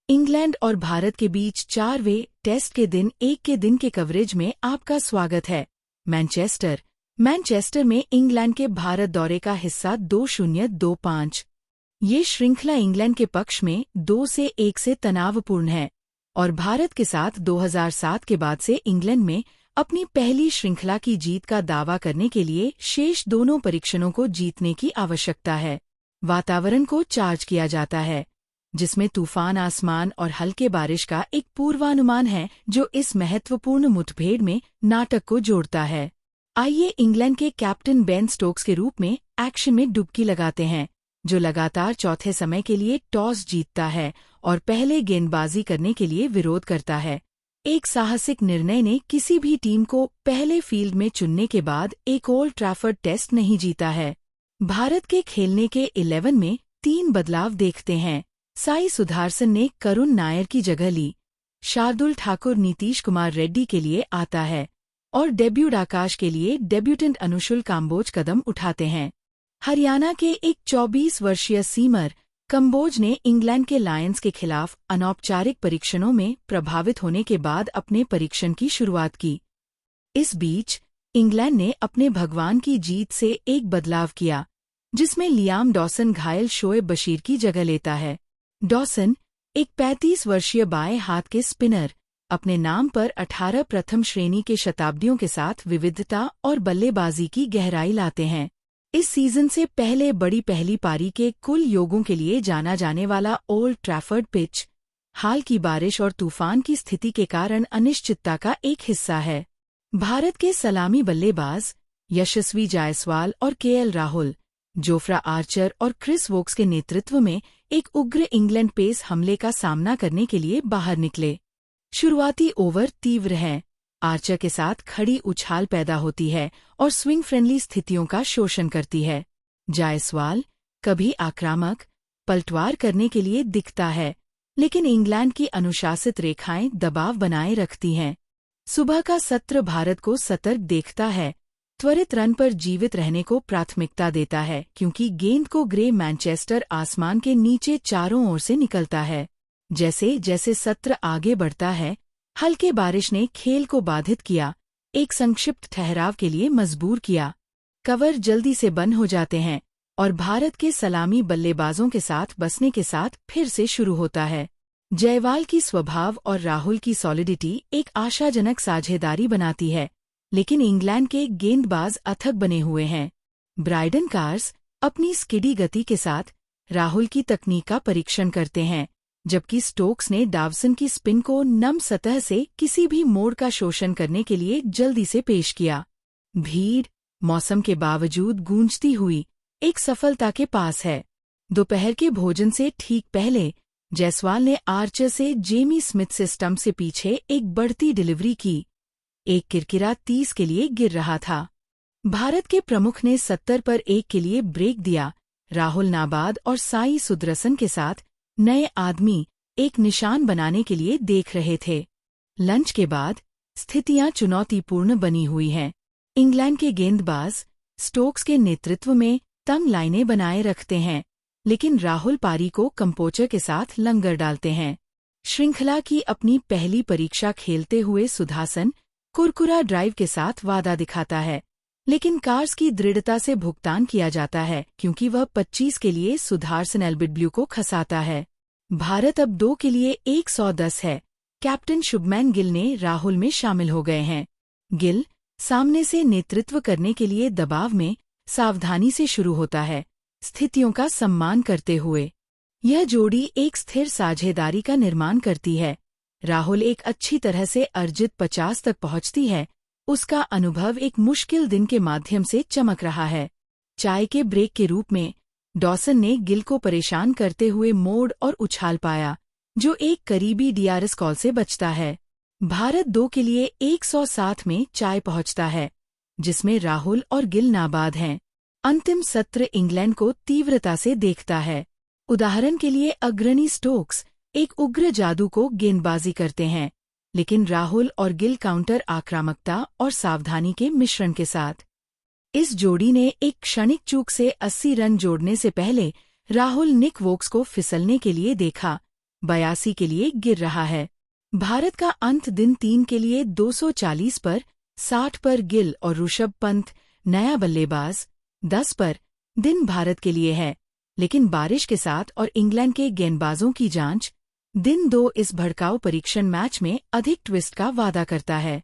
England और भारत के बीच 4वें test के दिन 1 के दिन के कवरेज में आपका स्वागत है। मैनचेस्टर में इंग्लैंड के भारत दौरे का हिस्सा 2-0-2-5। ये श्रृंखला इंग्लैंड के पक्ष में 2-1 से तनावपूर्ण है और भारत के साथ 2007 के बाद से इंग्लैंड में अपनी पहली श्रृंखला की जीत का दावा करने के लिए शेष दोनों परीक्षणों को जीतने की आवश्यकता है। वातावरण को चार्ज किया जाता है, जिसमें तूफान आसमान और हल्के बारिश का एक पूर्वानुमान है जो इस महत्वपूर्ण मुठभेड़ में नाटक को जोड़ता है। आइए इंग्लैंड के कैप्टन बेन स्टोक्स के रूप में एक्शन में डुबकी लगाते हैं, जो लगातार चौथे समय के लिए टॉस जीतता है और पहले गेंदबाजी करने के लिए विरोध करता है। एक साहसिक निर्णय ने किसी भी टीम को पहले फील्ड में चुनने के बाद एक ओल्ड ट्रैफर्ड टेस्ट नहीं जीता है। भारत के खेलने के 11 में 3 बदलाव देखते हैं। साई सुदर्शन ने करुण नायर की जगह ली, शार्दुल ठाकुर नीतीश कुमार रेड्डी के लिए आता है और डेब्यूट आकाश के लिए डेब्यूटेंट अनुशुल काम्बोज कदम उठाते हैं। हरियाणा के एक 24 वर्षीय सीमर कंबोज ने इंग्लैंड के लायंस के खिलाफ अनौपचारिक परीक्षणों में प्रभावित होने के बाद अपने परीक्षण की शुरुआत की। इस बीच इंग्लैंड ने अपने भगवान की जीत से एक बदलाव किया, जिसमें लियाम डॉसन घायल शोएब बशीर की जगह लेता है। डॉसन, एक 35 वर्षीय बाएं हाथ के स्पिनर, अपने नाम पर 18 प्रथम श्रेणी के शताब्दियों के साथ विविधता और बल्लेबाजी की गहराई लाते हैं। इस सीजन से पहले बड़ी पहली पारी के कुल योगों के लिए जाना जाने वाला ओल्ड ट्रैफर्ड पिच, हाल की बारिश और तूफान की स्थिति के कारण अनिश्चितता का एक हिस्सा है। भारत के सलामी बल्लेबाज यशस्वी जायसवाल और केएल राहुल, जोफ्रा आर्चर और क्रिस वोक्स के नेतृत्व में एक उग्र इंग्लैंड पेस हमले का सामना करने के लिए बाहर निकले। शुरुआती ओवर तीव्र हैं। आर्चर के साथ खड़ी उछाल पैदा होती है और स्विंग फ्रेंडली स्थितियों का शोषण करती है। जायसवाल कभी आक्रामक पलटवार करने के लिए दिखता है, लेकिन इंग्लैंड की अनुशासित रेखाएं दबाव बनाए रखती हैं। सुबह का सत्र भारत को सतर्क देखता है, त्वरित रन पर जीवित रहने को प्राथमिकता देता है, क्योंकि गेंद को ग्रे मैनचेस्टर आसमान के नीचे चारों ओर से निकलता है। जैसे जैसे सत्र आगे बढ़ता है, हल्के बारिश ने खेल को बाधित किया, एक संक्षिप्त ठहराव के लिए मजबूर किया। कवर जल्दी से बंद हो जाते हैं और भारत के सलामी बल्लेबाजों के साथ बसने के साथ फिर से शुरू होता है। जयवाल की स्वभाव और राहुल की सॉलिडिटी एक आशाजनक साझेदारी बनाती है, लेकिन इंग्लैंड के गेंदबाज अथक बने हुए हैं। ब्राइडन कार्स अपनी स्किडी गति के साथ राहुल की तकनीक का परीक्षण करते हैं, जबकि स्टोक्स ने डावसन की स्पिन को नम सतह से किसी भी मोड़ का शोषण करने के लिए जल्दी से पेश किया। भीड़ मौसम के बावजूद गूंजती हुई एक सफलता के पास है। दोपहर के भोजन से ठीक पहले जायसवाल ने आर्चर से जेमी स्मिथ से स्टंप से पीछे एक बढ़ती डिलीवरी की। एक किरकिरा 30 के लिए गिर रहा था। भारत के प्रमुख ने 70 पर 1 के लिए ब्रेक दिया। राहुल नाबाद और साई सुदर्शन के साथ नए आदमी एक निशान बनाने के लिए देख रहे थे। लंच के बाद स्थितियां चुनौतीपूर्ण बनी हुई हैं। इंग्लैंड के गेंदबाज स्टोक्स के नेतृत्व में तंग लाइनें बनाए रखते हैं, लेकिन राहुल पारी को कंपोचर के साथ लंगर डालते हैं। श्रृंखला की अपनी पहली परीक्षा खेलते हुए सुदर्शन कुरकुरा ड्राइव के साथ वादा दिखाता है, लेकिन कार्स की दृढ़ता से भुगतान किया जाता है, क्योंकि वह 25 के लिए सुदर्शन एल्बिडब्ल्यू को खसाता है। भारत अब 2 के लिए 110 है। कैप्टन शुभमैन गिल ने राहुल में शामिल हो गए हैं। गिल सामने से नेतृत्व करने के लिए दबाव में सावधानी से शुरू होता है, स्थितियों का सम्मान करते हुए। यह जोड़ी एक स्थिर साझेदारी का निर्माण करती है। राहुल एक अच्छी तरह से अर्जित 50 तक पहुंचती है। उसका अनुभव एक मुश्किल दिन के माध्यम से चमक रहा है। चाय के ब्रेक के रूप में डॉसन ने गिल को परेशान करते हुए मोड़ और उछाल पाया, जो एक करीबी डीआरएस कॉल से बचता है। भारत 2 के लिए 107 में चाय पहुंचता है, जिसमें राहुल और गिल नाबाद हैं। अंतिम सत्र इंग्लैंड को तीव्रता से देखता है। उदाहरण के लिए अग्रणी स्टोक्स एक उग्र जादू को गेंदबाजी करते हैं, लेकिन राहुल और गिल काउंटर आक्रामकता और सावधानी के मिश्रण के साथ। इस जोड़ी ने एक क्षणिक चूक से 80 रन जोड़ने से पहले राहुल निक वोक्स को फिसलने के लिए देखा, 82 के लिए गिर रहा है। भारत का अंत दिन 3 के लिए 240 पर, 60 पर गिल और ऋषभ पंत नया बल्लेबाज 10 पर दिन भारत के लिए है, लेकिन बारिश के साथ और इंग्लैंड के गेंदबाजों की जांच दिन 2 इस भड़काऊ परीक्षण मैच में अधिक ट्विस्ट का वादा करता है।